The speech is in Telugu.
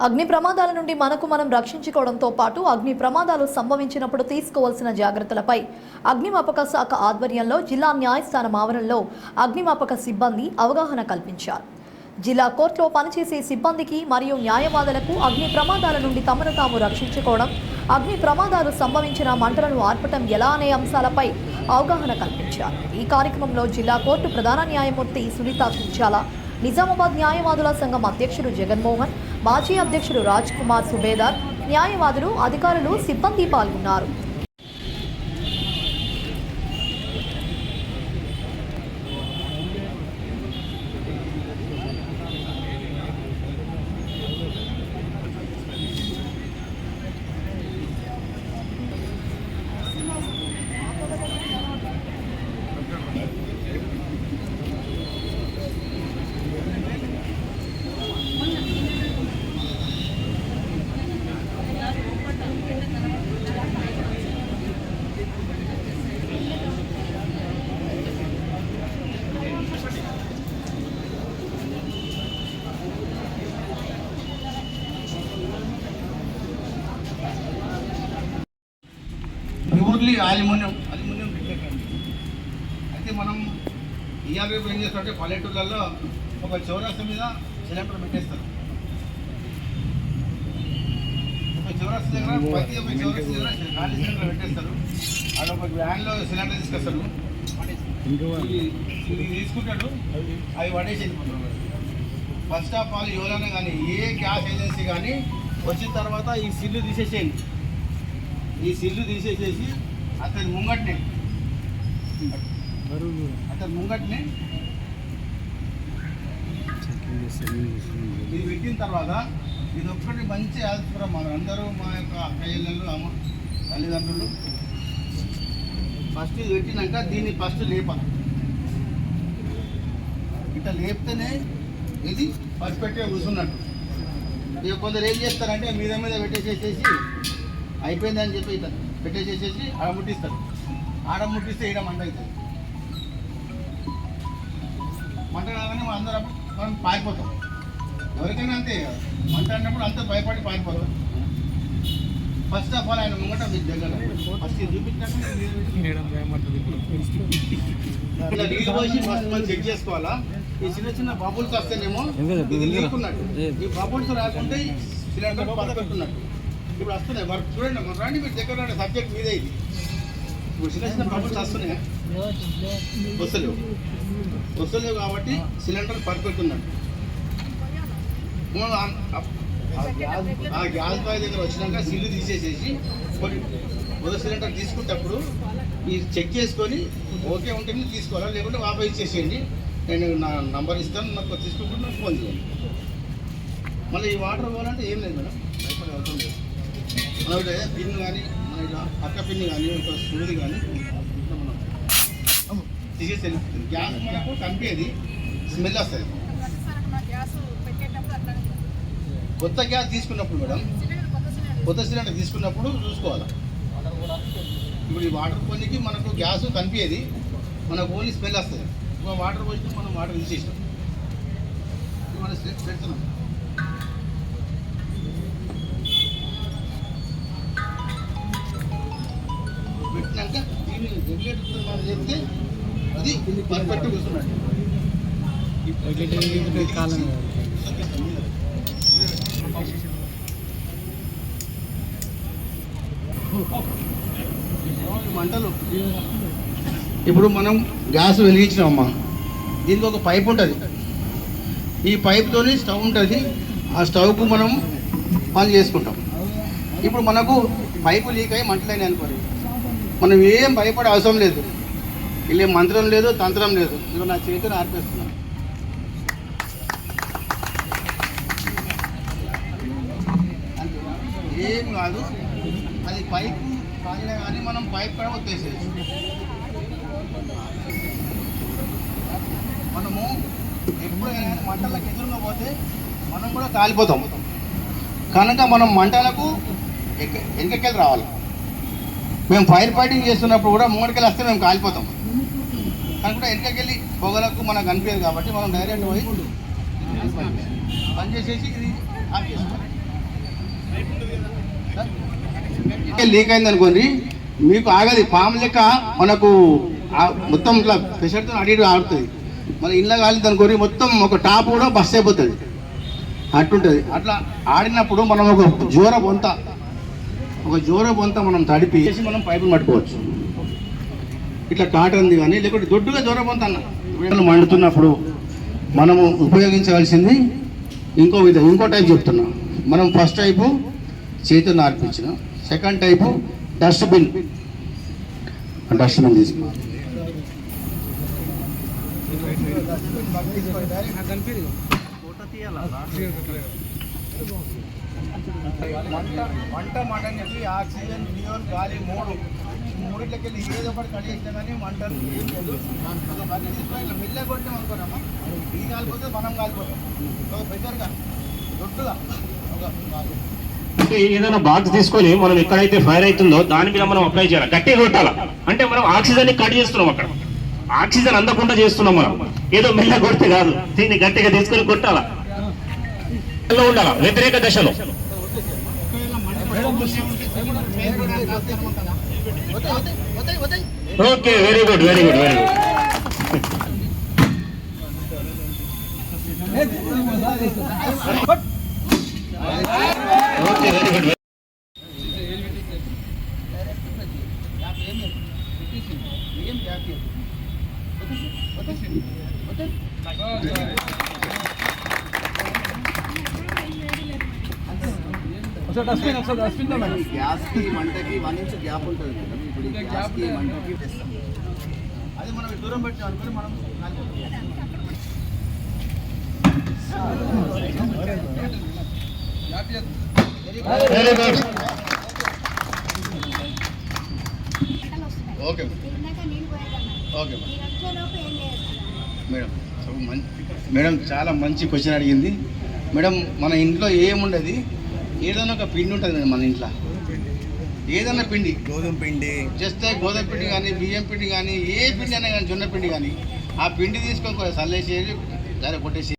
అగ్ని ప్రమాదాల నుండి మనకు మనం రక్షించుకోవడంతో పాటు అగ్ని ప్రమాదాలు సంభవించినప్పుడు తీసుకోవాల్సిన జాగ్రత్తలపై అగ్నిమాపక శాఖ ఆధ్వర్యంలో జిల్లా న్యాయస్థానం ఆవరణలో అగ్నిమాపక సిబ్బంది అవగాహన కల్పించారు. జిల్లా కోర్టులో పనిచేసే సిబ్బందికి మరియు న్యాయవాదులకు అగ్ని ప్రమాదాల నుండి తమను తాము రక్షించుకోవడం, అగ్ని ప్రమాదాలు సంభవించిన మంటలను ఆర్పటం ఎలా అనే అంశాలపై అవగాహన కల్పించారు. ఈ కార్యక్రమంలో జిల్లా కోర్టు ప్రధాన న్యాయమూర్తి సునీత కుంచాల, నిజామాబాద్ న్యాయవాదుల సంఘం అధ్యక్షుడు జగన్మోహన్, మాజీ అధ్యక్షుడు రాజ్ కుమార్ సుబేదార్, న్యాయవాదులు, అధికారులు, సిబ్బంది పాల్గొన్నారు. ప్యూర్లీ అల్యూమినియం అయితే మనం ఇవాళ రేపు ఏం చేస్తామంటే పల్లెటూళ్ళల్లో ఒక చౌరస్తా మీద సిలిండర్ పెట్టేస్తారు. ఒక చౌరస్తా దగ్గర ప్రతి ఒక్క చౌరస్తా దగ్గర ఖాళీ సిలిండర్ పెట్టేస్తారు. అది ఒక వ్యాన్లో సిలిండర్ తీసుకొస్తారు, ఇది తీసుకుంటాడు, అవి పడేసి వెళ్ళిపోతాడు. ఫస్ట్ ఆఫ్ ఆల్ ఎవరైనా కానీ ఏ గ్యాస్ ఏజెన్సీ కానీ వచ్చిన తర్వాత ఈ సిల్లు తీసేసేయండి. ఈ సిల్లు తీసేసేసి అతని ముంగట్నే ఇది పెట్టిన తర్వాత ఇది ఒక్కటి మంచి ఆలోచన మనందరూ మా యొక్క అక్కయ్యలు, అమ్మ, తల్లిదండ్రులు ఫస్ట్ ఇది పెట్టినాక దీన్ని ఫస్ట్ లేపాలి. ఇట్లా లేపితేనే ఇది పర్ఫెక్ట్గా కూర్చున్నట్టు. ఇక కొందరు ఏం చేస్తారంటే మీద మీద పెట్టేసేసేసి అయిపోయిందని చెప్పి ఇట్లా పెట్టేసేసేసి ఆడ ముట్టిస్తారు. ఆడ ముట్టిస్తే ఈడ మంట అవుతుంది. మంట కాగానే మనం పారిపోతాం. ఎవరికైనా అంతే, మంట అన్నప్పుడు అంత భయపడి పారిపోతాం. ఫస్ట్ ఆఫ్ ఆల్ ఆయన ముంగట మీకు దగ్గర ఫస్ట్ చూపించాక నీళ్ళు పోసి ఫస్ట్ మనం చెక్ చేసుకోవాలా. ఈ చిన్న చిన్న బబుల్స్ వస్తేనేమో ఇది లీకున్నట్టు, ఈ బబుల్స్ రాకుంటే సిలిండర్ పదపెట్టున్నట్టు. ఇప్పుడు వస్తున్నాయి వర్క్ చూడండి, మన రండి మీరు దగ్గర రండి, సబ్జెక్ట్ మీదే ఇది. ఇప్పుడు చిన్న చిన్న బబుల్స్ వస్తున్నాయి, వస్తలేవు కాబట్టి సిలిండర్ పర్ఫెక్ట్ ఉన్నట్టు. ఆ గ్యాస్ బాయ్ దగ్గర వచ్చినాక సిల్లు తీసేసేసి కొన్ని మొదటి సిలిండర్ తీసుకునేటప్పుడు మీరు చెక్ చేసుకొని ఓకే ఉంటేనే తీసుకోవాలా, లేకుంటే వాపస్ ఇచ్చేసేయండి. నేను నా నంబర్ ఇస్తాను, నాకు తీసుకుంటే నాకు ఫోన్ చేయండి. మళ్ళీ ఈ వాటర్ పోవాలంటే ఏం లేదు మేడం, భయపడే అవసరం లేదు. మన పిన్ కానీ మన ఇట్లా పక్క పిన్ కానీ ఒక సూది కానీ మనం తీసేసి వెళ్ళిపోతుంది. గ్యాస్ మనకు కంపేది స్మెల్ వస్తుంది. కొత్త గ్యాస్ తీసుకున్నప్పుడు మేడం, కొత్త సిలిండర్ తీసుకున్నప్పుడు చూసుకోవాలి. ఇప్పుడు ఈ వాటర్ పోనీకి మనకు గ్యాస్ కనిపించేది, మనకు ఓన్లీ స్మెల్ వస్తుంది. ఇప్పుడు వాటర్ పోసి మనం వాటర్ తీసేసాం, మనం పెడుతున్నాం. పెట్టినాక దీన్ని రెగ్యులేటర్ మనం చెప్తే అది పర్ఫెక్ట్ కూర్చున్నాడు. మంటలు ఇప్పుడు మనం గ్యాస్ వెలిగించినామమ్మా, దీనికి ఒక పైప్ ఉంటుంది. ఈ పైప్తోని స్టవ్ ఉంటుంది, ఆ స్టవ్కు మనం పని చేసుకుంటాం. ఇప్పుడు మనకు పైపు లీక్ అయ్యి మంటలైన అనుకోండి, మనం ఏం భయపడే అవసరం లేదు. ఇలా మంత్రం లేదు, తంత్రం లేదు. ఇక నా చేతిని ఆర్పేస్తున్నాను. ఏం కాదు, అది పైపు కాలినా కానీ మనం పైప్ కూడా వచ్చేసేది. మనము ఎప్పుడైనా మంటలకు ఎదురుగా పోతే మనం కూడా కాలిపోతాం. కనుక మనం మంటలకు వెనకకెళ్ళి రావాలి. మేము ఫైర్ ఫైటింగ్ చేస్తున్నప్పుడు కూడా ముంగడికెళ్ళి వస్తే మేము కాలిపోతాం. కానీ కూడా వెనకకెళ్ళి పొగలకు మనకు అనిపించదు కాబట్టి మనం డైరెక్ట్ పోయి పని చేసేసి ఇది ఆఫ్ చేసుకోవాలి. లీక్ అయింది అనుకోండి, మీకు ఆగది పాము లెక్క మనకు మొత్తం ఇట్లా ప్రెషర్తో అడి ఆడుతుంది. మన ఇళ్ళ కాలింది అనుకోని మొత్తం ఒక టాప్ కూడా బస్ అయిపోతుంది, అట్టుంటుంది. అట్లా ఆడినప్పుడు మనం ఒక జోర బొంత మనం తడిపి మనం పైపులు పట్టుకోవచ్చు. ఇట్లా కాటన్ది కానీ లేకుంటే దొడ్డుగా జోర బొంత అన్న మండుతున్నప్పుడు మనము ఉపయోగించవలసింది ఇంకో టైప్ చెప్తున్నాం. మనం ఫస్ట్ టైపు చేతులు నార్పించినాం, సెకండ్ టైపు డస్ట్బిన్ తీసుకున్నాం. మంట అని చెప్పి ఆక్సిజన్, ఫ్యూయల్, గాలి మూడిట్లకి వెళ్ళి ఏదో ఒకటి కలిగిస్తే కానీ మంటలు ఏం లేదు. మిల్ల కొట్టాం అనుకోరామా, ఈ కాలిపోతే మనం కాలిపోతాం. బెటర్గా దొడ్డుగా అంటే ఏదైనా బాక్స్ తీసుకొని మనం ఎక్కడైతే ఫైర్ అవుతుందో దాని మీద మనం అప్లై చేయాలి, గట్టిగా కొట్టాలా. అంటే మనం ఆక్సిజన్ ని కట్ చేస్తున్నాం, అక్కడ ఆక్సిజన్ అందకుండా చేస్తున్నాం. మనం ఏదో మెల్ల కొడితే కాదు, దీన్ని గట్టిగా తీసుకొని కొట్టాలా, ఉండాలా వ్యతిరేక దశలో. Okay, very good. Okay, very good. గ్యాస్కి మంటకి 1 ఇంచ్ గ్యాప్ ఉంటుంది కదా, ఇప్పుడు ఈ గ్యాస్కి మంటకి తెస్తాం. అది మనం దూరం పెట్టాం అనుకుని మనం very good. Okay okay madam చాలా మంచి క్వశ్చన్ అడిగింది మేడం. మన ఇంట్లో ఏముండదు, ఏదైనా ఒక పిండి ఉంటుంది మేడం. మన ఇంట్లో ఏదైనా పిండి, గోధుమ పిండి చేస్తే గోధుమ పిండి కానీ, బియ్యం పిండి కానీ, ఏ పిండి అయినా కానీ, జొన్న పిండి కానీ, ఆ పిండి తీసుకొని చల్లేసేది, కొట్టేసి